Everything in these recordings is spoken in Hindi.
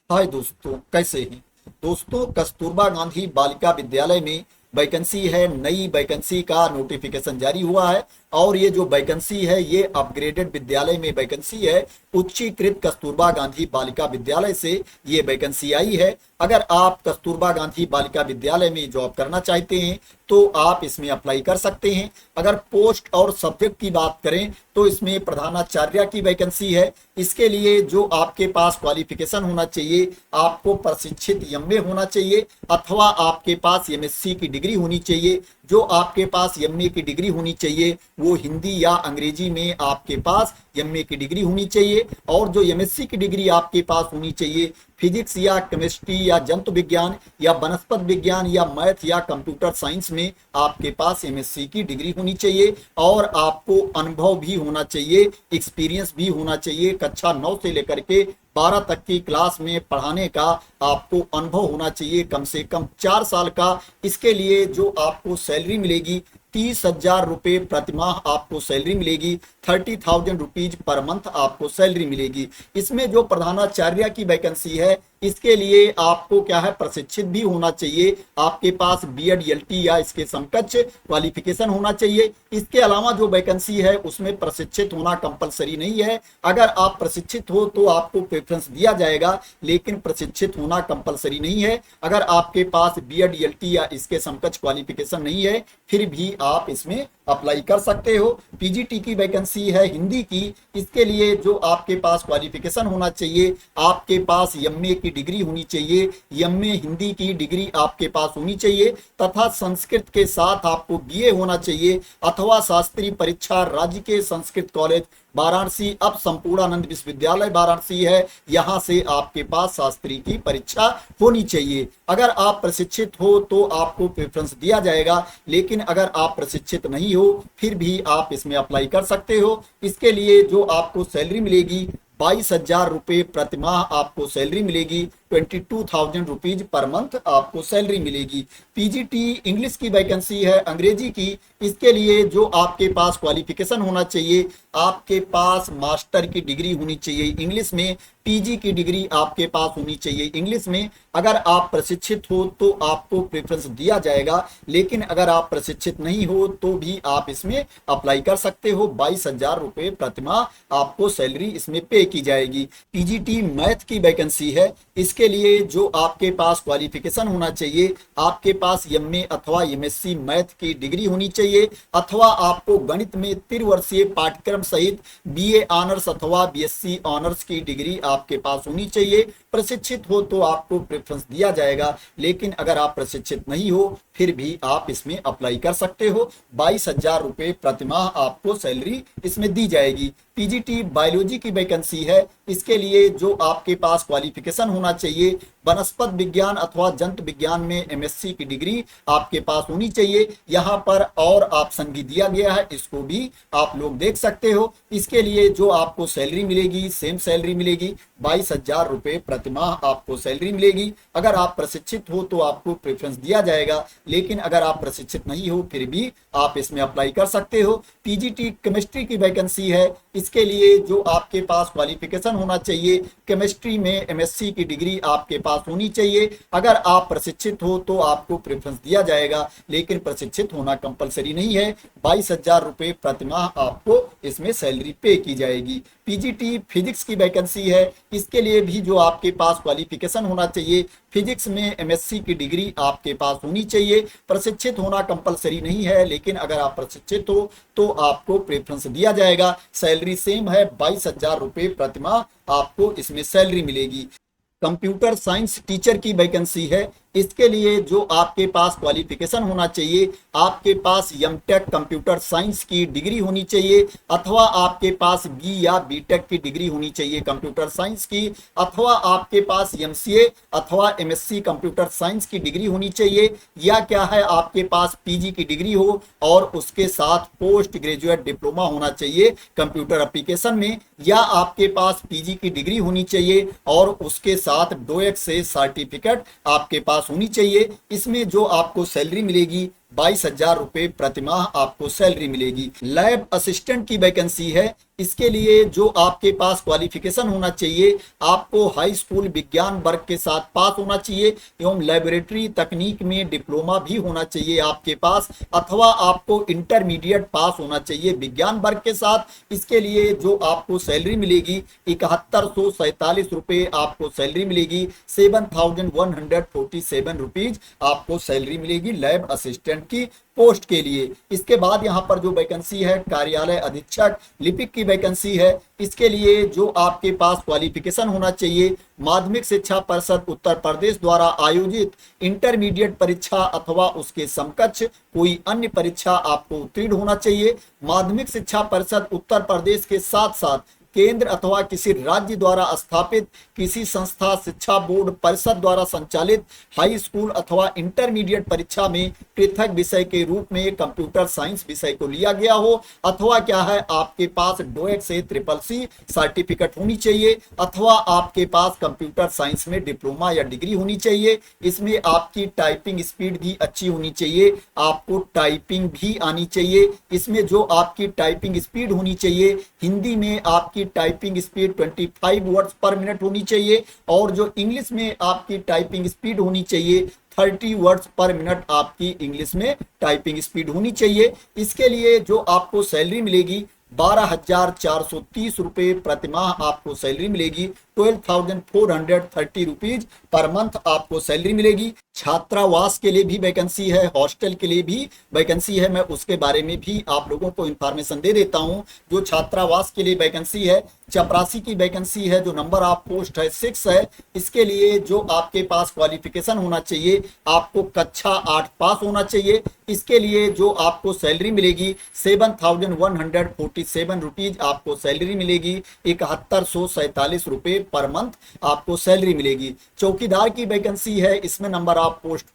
हाय दोस्तों, कैसे हैं। दोस्तों, कस्तूरबा गांधी बालिका विद्यालय में वैकेंसी है। नई वैकेंसी का नोटिफिकेशन जारी हुआ है और ये जो वैकेंसी है ये अपग्रेडेड विद्यालय में वैकेंसी है। उच्चीकृत कस्तूरबा गांधी बालिका विद्यालय से ये वैकेंसी आई है। अगर आप कस्तूरबा गांधी बालिका विद्यालय में जॉब करना चाहते हैं तो आप इसमें अप्लाई कर सकते हैं। अगर पोस्ट और सब्जेक्ट की बात करें तो इसमें प्रधानाचार्य की वैकेंसी है। इसके लिए जो आपके पास क्वालिफिकेशन होना चाहिए, आपको प्रशिक्षित एमए होना चाहिए अथवा आपके पास एमएससी की डिग्री होनी चाहिए। जो आपके पास एमए की डिग्री होनी चाहिए वो हिंदी या अंग्रेजी में आपके पास एमए की डिग्री होनी चाहिए। और जो एमएससी की डिग्री आपके पास होनी चाहिए फिजिक्स या केमिस्ट्री या जंतु विज्ञान या वनस्पत विज्ञान या मैथ या कंप्यूटर साइंस में आपके पास एमएससी की डिग्री होनी चाहिए। और आपको अनुभव भी होना चाहिए, एक्सपीरियंस भी होना चाहिए। कक्षा 9 से लेकर के 12 तक की क्लास में पढ़ाने का आपको अनुभव होना चाहिए, कम से कम 4 साल का। इसके लिए जो आपको सैलरी मिलेगी 30,000 रुपये प्रतिमाह आपको सैलरी मिलेगी। 30,000 रुपीज पर मंथ आपको सैलरी मिलेगी। इसमें जो प्रधानाचार्य की वैकेंसी है इसके लिए आपको क्या है, प्रशिक्षित भी होना चाहिए। आपके पास बीएड एलटी या इसके समकक्ष क्वालिफिकेशन होना चाहिए। इसके अलावा जो वैकेंसी है उसमें प्रशिक्षित होना कंपलसरी नहीं है। अगर आप प्रशिक्षित हो तो आपको प्रेफरेंस दिया जाएगा, लेकिन प्रशिक्षित होना कंपलसरी नहीं है। अगर आपके पास बीएड एलटी या इसके समकक्ष क्वालिफिकेशन नहीं है फिर भी आप इसमें अप्लाई कर सकते हो। पीजीटी की वैकेंसी है हिंदी की। इसके लिए जो आपके पास क्वालिफिकेशन होना चाहिए, आपके पास एमए की डिग्री होनी चाहिए, एमए हिंदी की डिग्री आपके पास होनी चाहिए तथा संस्कृत के साथ आपको बीए होना चाहिए अथवा शास्त्रीय परीक्षा राज्य के संस्कृत कॉलेज वाराणसी, अब संपूर्णानंद विश्वविद्यालय वाराणसी है, यहां से आपके पास शास्त्री की परीक्षा होनी चाहिए। अगर आप प्रशिक्षित हो तो आपको प्रेफरेंस दिया जाएगा, लेकिन अगर आप प्रशिक्षित नहीं हो फिर भी आप इसमें अप्लाई कर सकते हो। इसके लिए जो आपको सैलरी मिलेगी 22,000 रुपये प्रतिमाह आपको सैलरी मिलेगी। 22,000 रुपीज पर मंथ आपको सैलरी मिलेगी। पीजीटी इंग्लिश की वैकेंसी है अंग्रेजी की। इसके लिए जो आपके पास क्वालिफिकेशन होना चाहिए, आपके पास मास्टर की डिग्री होनी चाहिए इंग्लिश में, पीजी की डिग्री आपके पास होनी चाहिए इंग्लिश में। अगर आप प्रशिक्षित हो तो आपको प्रेफरेंस दिया जाएगा, लेकिन अगर आप प्रशिक्षित नहीं हो तो भी आप इसमें अप्लाई कर सकते हो। 22,000 रुपये प्रतिमाह आपको सैलरी इसमें पे की जाएगी। पीजीटी मैथ की वैकेंसी है। इसके लिए जो आपके पास क्वालिफिकेशन होना चाहिए, आपके पास एमए अथवा एमएससी मैथ की डिग्री होनी चाहिए अथवा आपको गणित में त्रिवर्षीय पाठ्यक्रम सहित बीए ऑनर्स अथवा बीएससी ऑनर्स की डिग्री आपके पास होनी चाहिए। प्रशिक्षित हो तो आपको प्रेफरेंस दिया जाएगा, लेकिन अगर आप प्रशिक्षित नहीं हो फिर भी आप इसमें अप्लाई कर सकते हो। 22,000 रुपये प्रतिमाह आपको सैलरी इसमें दी जाएगी। पीजीटी बायोलॉजी की वैकेंसी है। इसके लिए जो आपके पास क्वालिफिकेशन होना चाहिए, वनस्पत विज्ञान अथवा जंतु विज्ञान में एमएससी की डिग्री आपके पास होनी चाहिए। यहाँ पर और ऑप्शन भी दिया गया है, इसको भी आप लोग देख सकते हो। इसके लिए जो आपको सैलरी मिलेगी सेम सैलरी मिलेगी, 22,000 रुपये प्रतिमाह आपको सैलरी मिलेगी। अगर आप प्रशिक्षित हो तो आपको प्रेफरेंस दिया जाएगा, लेकिन अगर आप प्रशिक्षित नहीं हो फिर भी आप इसमें अप्लाई कर सकते हो। पीजीटी केमिस्ट्री की वैकेंसी है। इसके लिए जो आपके पास क्वालिफिकेशन होना चाहिए, केमिस्ट्री में एमएससी की डिग्री आपके पास होनी चाहिए। अगर आप प्रशिक्षित हो तो आपको प्रेफरेंस दिया जाएगा, लेकिन प्रशिक्षित होना कंपलसरी नहीं है। 22,000 रुपये प्रतिमाह आपको इसमें सैलरी पे की जाएगी। पीजीटी फिजिक्स की वैकेंसी है। इसके लिए भी जो आपके पास क्वालिफिकेशन होना चाहिए, फिजिक्स में एमएससी की डिग्री आपके पास होनी चाहिए। प्रशिक्षित होना कंपलसरी नहीं है, लेकिन अगर आप प्रशिक्षित हो तो आपको प्रेफरेंस दिया जाएगा। सैलरी सेम है, 22,000 रुपये प्रतिमाह आपको इसमें सैलरी मिलेगी। कंप्यूटर साइंस टीचर की वैकेंसी है। इसके लिए जो आपके पास क्वालिफिकेशन होना चाहिए, आपके पास एमटेक कंप्यूटर साइंस की डिग्री होनी चाहिए अथवा आपके पास बी या बीटेक की डिग्री होनी चाहिए कंप्यूटर साइंस की, अथवा आपके पास एमसीए अथवा एमएससी कंप्यूटर साइंस की डिग्री होनी चाहिए, या क्या है आपके पास पीजी की डिग्री हो और उसके साथ पोस्ट ग्रेजुएट डिप्लोमा होना चाहिए कंप्यूटर एप्लीकेशन में, या आपके पास पीजी की डिग्री होनी चाहिए और उसके साथ डोएक से सर्टिफिकेट आपके पास होनी चाहिए। इसमें जो आपको सैलरी मिलेगी 22,000 रुपये प्रतिमाह आपको सैलरी मिलेगी। लैब असिस्टेंट की वैकेंसी है। इसके लिए जो आपके पास क्वालिफिकेशन होना चाहिए, आपको हाई स्कूल विज्ञान वर्ग के साथ पास होना चाहिए एवं लेबोरेटरी तकनीक में डिप्लोमा भी होना चाहिए आपके पास, अथवा आपको इंटरमीडिएट पास होना चाहिए विज्ञान वर्ग के साथ। इसके लिए जो आपको सैलरी मिलेगी 7147 रुपए आपको सैलरी मिलेगी, 7147 रुपीज आपको सैलरी मिलेगी लैब असिस्टेंट की पोस्ट के लिए। इसके बाद यहाँ पर जो वैकेंसी है कार्यालय अधीक्षक लिपिक की वैकेंसी है। इसके लिए जो आपके पास क्वालिफिकेशन होना चाहिए, माध्यमिक शिक्षा परिषद उत्तर प्रदेश द्वारा आयोजित इंटरमीडिएट परीक्षा अथवा उसके समकक्ष कोई अन्य परीक्षा आपको उत्तीर्ण होना चाहिए। माध्यमिक शिक्षा परिषद उत्तर प्रदेश के साथ साथ केंद्र अथवा किसी राज्य द्वारा स्थापित किसी संस्था, शिक्षा बोर्ड, परिषद द्वारा संचालित हाई स्कूल अथवा इंटरमीडिएट परीक्षा में पृथक विषय के रूप में कंप्यूटर साइंस विषय को लिया गया हो, अथवा क्या है आपके पास डोएट से CCC सर्टिफिकेट होनी चाहिए, अथवा आपके पास कंप्यूटर साइंस में डिप्लोमा या डिग्री होनी चाहिए। इसमें आपकी टाइपिंग स्पीड भी अच्छी होनी चाहिए, आपको टाइपिंग भी आनी चाहिए। इसमें जो आपकी टाइपिंग स्पीड होनी चाहिए, हिंदी में आपकी टाइपिंग स्पीड 25 वर्ड्स पर मिनट होनी चाहिए, और जो इंग्लिश में आपकी टाइपिंग स्पीड होनी चाहिए 30 वर्ड्स पर मिनट आपकी इंग्लिश में टाइपिंग स्पीड होनी चाहिए। इसके लिए जो आपको सैलरी मिलेगी 12,430 रुपए प्रतिमाह आपको सैलरी मिलेगी, 12,430 रुपीज पर मंथ आपको सैलरी मिलेगी। छात्रावास के लिए भी वैकेंसी है, हॉस्टल के लिए भी वैकेंसी है, मैं उसके बारे में भी आप लोगों को इंफॉर्मेशन दे देता हूं। जो छात्रावास के लिए वैकेंसी है, चपरासी की वैकेंसी है, जो नंबर ऑफ पोस्ट है 6 है। इसके लिए जो आपके पास क्वालिफिकेशन होना चाहिए, आपको कक्षा 8 पास होना चाहिए। इसके लिए जो आपको सैलरी मिलेगी 7,147 रुपीज आपको सैलरी मिलेगी, 7147 रुपए पर मंथ आपको सैलरी मिलेगी। चौकीदार की वैकेंसी है, इसमें नंबर ऑफ पोस्ट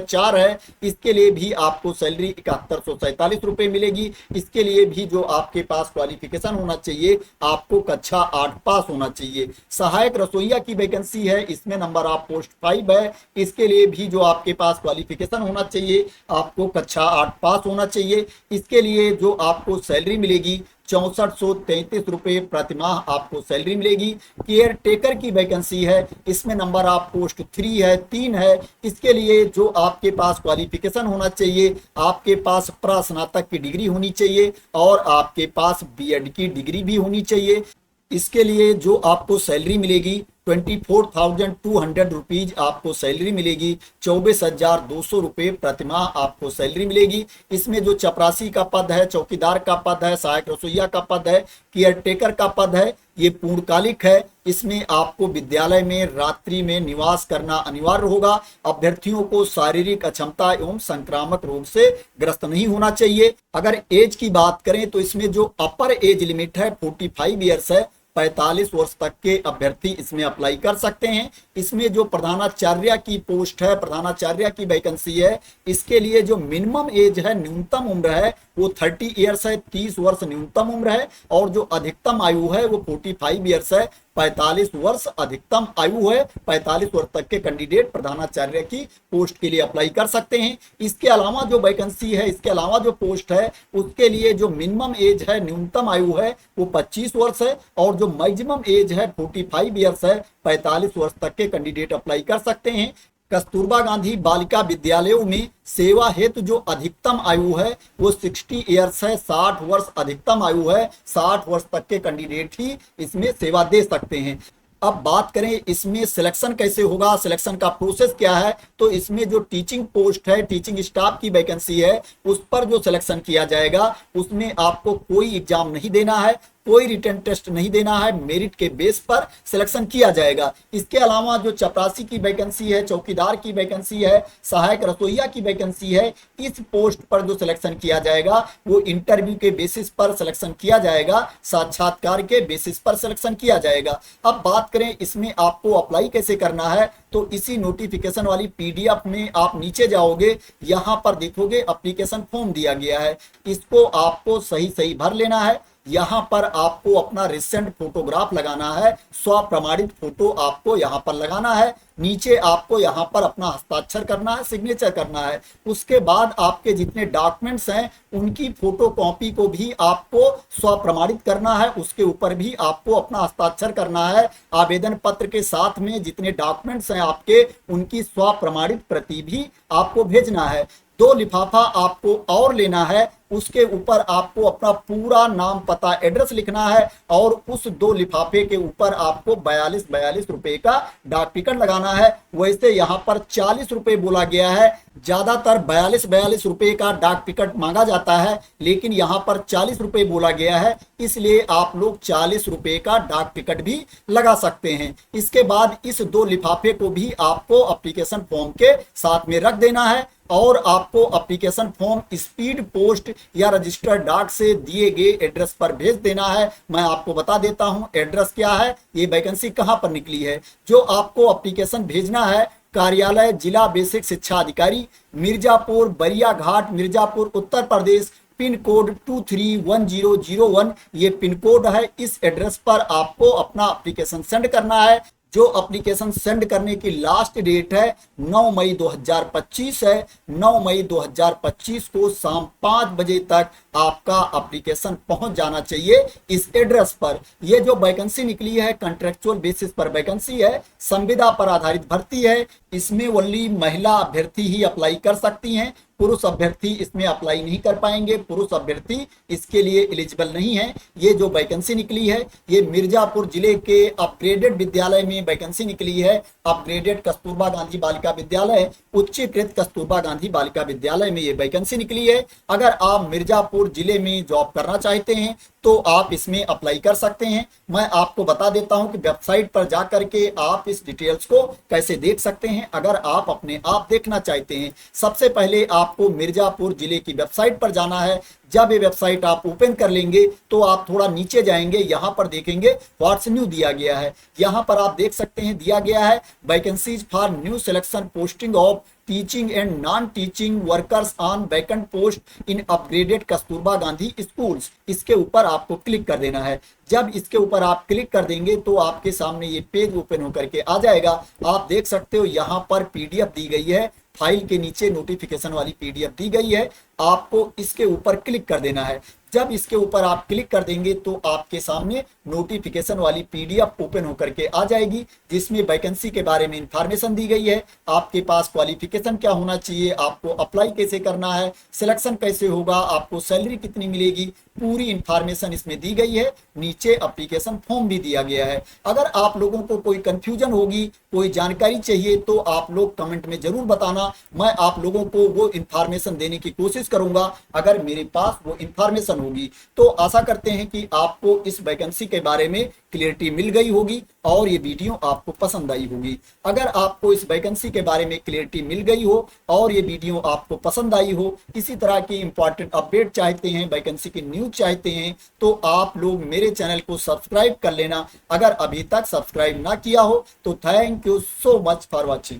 4 है। इसके लिए भी आपको सैलरी 7147 रुपए मिलेगी। इसके लिए भी जो आपके पास क्वालिफिकेशन होना चाहिए, आपको कक्षा 8 पास होना चाहिए। सहायक रसोईया की वैकेंसी है, इसमें नंबर ऑफ पोस्ट 5 है। इसके लिए भी जो आपके पास क्वालिफिकेशन होना चाहिए, आपको कक्षा 8 पास होना चाहिए। इसके लिए जो आपको सैलरी मिलेगी 6433 रुपए प्रतिमाह आपको सैलरी मिलेगी। केयर टेकर की वैकेंसी है, इसमें नंबर ऑफ पोस्ट 3 है। इसके लिए जो आपके पास क्वालिफिकेशन होना चाहिए, आपके पास स्नातक की डिग्री होनी चाहिए और आपके पास बीएड की डिग्री भी होनी चाहिए। इसके लिए जो आपको सैलरी मिलेगी 24,200 रुपीज आपको सैलरी मिलेगी, 24,200 रुपये प्रतिमाह आपको सैलरी मिलेगी। इसमें जो चपरासी का पद है, चौकीदार का पद है, सहायक रसोईया का पद है, केयर टेकर का पद है, ये पूर्णकालिक है। इसमें आपको विद्यालय में रात्रि में निवास करना अनिवार्य होगा। अभ्यर्थियों को शारीरिक अक्षमता एवं संक्रामक रोग से ग्रस्त नहीं होना चाहिए। अगर एज की बात करें तो इसमें जो अपर एज लिमिट है 45 ईयर्स है, 45 वर्ष तक के अभ्यर्थी इसमें अप्लाई कर सकते हैं। इसमें जो प्रधानाचार्य की पोस्ट है, प्रधानाचार्य की वैकेंसी है, इसके लिए जो मिनिमम एज है, न्यूनतम उम्र है वो 30 ईयर्स है, 30 वर्ष न्यूनतम उम्र है, और जो अधिकतम आयु है वो 45 ईयर्स है, 45 वर्ष अधिकतम आयु है। 45 वर्ष तक के कैंडिडेट प्रधानाचार्य की पोस्ट के लिए अप्लाई कर सकते हैं। इसके अलावा जो वैकेंसी है, इसके अलावा जो पोस्ट है, उसके लिए जो मिनिमम एज है, न्यूनतम आयु है वो 25 वर्ष है, और जो मैक्सिमम एज है 45 ईयर्स है, 45 वर्ष तक के कैंडिडेट अप्लाई कर सकते हैं। कस्तूरबा गांधी बालिका विद्यालयों में सेवा हेतु जो अधिकतम आयु है वो 60 ईयर्स है, 60 वर्ष अधिकतम आयु है। 60 वर्ष तक के कैंडिडेट ही इसमें सेवा दे सकते हैं। अब बात करें इसमें सिलेक्शन कैसे होगा, सिलेक्शन का प्रोसेस क्या है, तो इसमें जो टीचिंग पोस्ट है, टीचिंग स्टाफ की वैकेंसी है, उस पर जो सिलेक्शन किया जाएगा उसमें आपको कोई एग्जाम नहीं देना है, कोई रिटन टेस्ट नहीं देना है, मेरिट के बेस पर सिलेक्शन किया जाएगा। इसके अलावा जो चपरासी की वैकेंसी है, चौकीदार की वैकेंसी है, सहायक रसोईया की वैकेंसी है, इस पोस्ट पर जो सिलेक्शन किया जाएगा वो इंटरव्यू के बेसिस पर सिलेक्शन किया जाएगा, साक्षात्कार के बेसिस पर सिलेक्शन किया जाएगा। अब बात करें इसमें आपको अप्लाई कैसे करना है, तो इसी नोटिफिकेशन वाली PDF में आप नीचे जाओगे, यहाँ पर देखोगे एप्लीकेशन फॉर्म दिया गया है, इसको आपको सही भर लेना है। यहाँ पर आपको अपना रिसेंट फोटोग्राफ लगाना है, स्वप्रमाणित फोटो आपको यहाँ पर लगाना है। नीचे आपको यहाँ पर अपना हस्ताक्षर करना है, सिग्नेचर करना है। उसके बाद आपके जितने डॉक्यूमेंट्स हैं उनकी फोटो कॉपी को भी आपको स्वप्रमाणित करना है, उसके ऊपर भी आपको अपना हस्ताक्षर करना है। आवेदन पत्र के साथ में जितने डॉक्यूमेंट्स हैं आपके, उनकी स्वप्रमाणित प्रति भी आपको भेजना है। 2 लिफाफा आपको और लेना है, उसके ऊपर आपको अपना पूरा नाम, पता, एड्रेस लिखना है और उस 2 लिफाफे के ऊपर आपको 42 रुपए का डाक टिकट लगाना है। वैसे यहाँ पर 40 रुपए बोला गया है, ज्यादातर 42 रुपए का डाक टिकट मांगा जाता है, लेकिन यहाँ पर 40 रुपए बोला गया है, इसलिए आप लोग 40 रुपए का डाक टिकट भी लगा सकते हैं। इसके बाद इस 2 लिफाफे को भी आपको एप्लीकेशन फॉर्म के साथ में रख देना है और आपको एप्लीकेशन फॉर्म स्पीड पोस्ट या रजिस्टर्ड डाक से दिए गए एड्रेस पर भेज देना है। मैं आपको बता देता हूं एड्रेस क्या है, ये वैकेंसी कहां पर निकली है। जो आपको एप्लीकेशन भेजना है, कार्यालय जिला बेसिक शिक्षा अधिकारी, मिर्जापुर, बरिया घाट, मिर्जापुर, उत्तर प्रदेश, पिन कोड 231001, ये पिन कोड है। इस एड्रेस पर आपको अपना एप्लीकेशन सेंड करना है। जो एप्लीकेशन सेंड करने की लास्ट डेट है 9 मई 2025 है। 9 मई 2025 को शाम 5 बजे तक आपका एप्लीकेशन पहुंच जाना चाहिए इस एड्रेस पर। ये जो वैकेंसी निकली है कॉन्ट्रेक्चुअल बेसिस पर वैकेंसी है, संविदा पर आधारित भर्ती है। इसमें ओनली महिला अभ्यर्थी ही अप्लाई कर सकती हैं, पुरुष अभ्यर्थी इसमें अप्लाई नहीं कर पाएंगे, पुरुष अभ्यर्थी इसके लिए एलिजिबल नहीं है। ये जो वैकेंसी निकली है ये मिर्जापुर जिले के अपग्रेडेड विद्यालय में वैकेंसी निकली है। अपग्रेडेड कस्तूरबा गांधी बालिका विद्यालय, उच्चीकृत कस्तूरबा गांधी बालिका विद्यालय में ये वैकेंसी निकली है। अगर आप मिर्जापुर जिले में जॉब करना चाहते हैं तो आप इसमें अप्लाई कर सकते हैं। मैं आपको बता देता हूं कि वेबसाइट पर जाकर के आप इस डिटेल्स को कैसे देख सकते हैं अगर आप अपने आप देखना चाहते हैं। सबसे पहले आपको मिर्जापुर जिले की वेबसाइट पर जाना है। जब ये वेबसाइट आप ओपन कर लेंगे तो आप थोड़ा नीचे जाएंगे, यहाँ पर देखेंगे व्हाट्स न्यू दिया गया है। यहाँ पर आप देख सकते हैं दिया गया है vacancies for new selection posting of teaching and non teaching workers on vacant post in upgraded Kasturba Gandhi schools. इसके ऊपर आपको क्लिक कर देना है। जब इसके ऊपर आप क्लिक कर देंगे तो आपके सामने ये पेज ओपन होकर के आ जाएगा। आप देख सकते हो यहाँ पर पीडीएफ दी गई है, फाइल के नीचे नोटिफिकेशन वाली पीडीएफ दी गई है। आपको इसके ऊपर क्लिक कर देना है। जब इसके ऊपर आप क्लिक कर देंगे तो आपके सामने नोटिफिकेशन वाली पीडीएफ ओपन होकर के आ जाएगी, जिसमें वैकेंसी के बारे में इंफॉर्मेशन दी गई है। आपके पास क्वालिफिकेशन क्या होना चाहिए, आपको अप्लाई कैसे करना है, सिलेक्शन कैसे होगा, आपको सैलरी कितनी मिलेगी, पूरी इंफॉर्मेशन इसमें दी गई है। नीचे एप्लीकेशन फॉर्म भी दिया गया है। अगर आप लोगों को कोई कंफ्यूजन होगी, कोई जानकारी चाहिए तो आप लोग कमेंट में जरूर बताना। मैं आप लोगों को वो इंफॉर्मेशन देने की कोशिश करूंगा अगर मेरे पास वो इंफॉर्मेशन होगी। तो आशा करते हैं कि आपको इस वैकेंसी के बारे में क्लियरिटी मिल गई होगी और ये वीडियो आपको पसंद आई होगी। अगर आपको इस वैकेंसी के बारे में क्लियरिटी मिल गई हो और ये वीडियो आपको पसंद आई हो, इसी तरह की इंपॉर्टेंट अपडेट चाहते हैं, वैकेंसी की न्यूज चाहते हैं, तो आप लोग मेरे चैनल को सब्सक्राइब कर लेना। अगर अभी तक सब्सक्राइब ना किया हो तो thank you so much for watching.